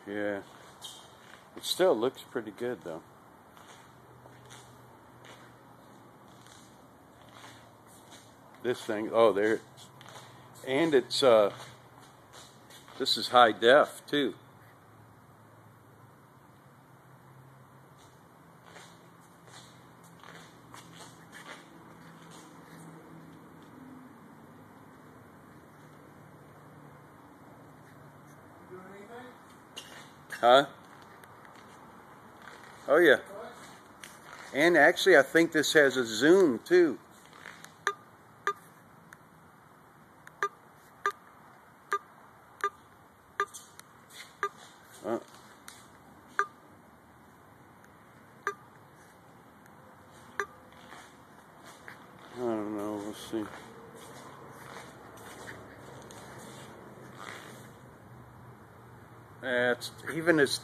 Yeah. It still looks pretty good though. This thing, oh there, and it's this is high def too. Huh? Oh yeah. And actually I think this has a zoom too. I don't know, we'll see. It's even as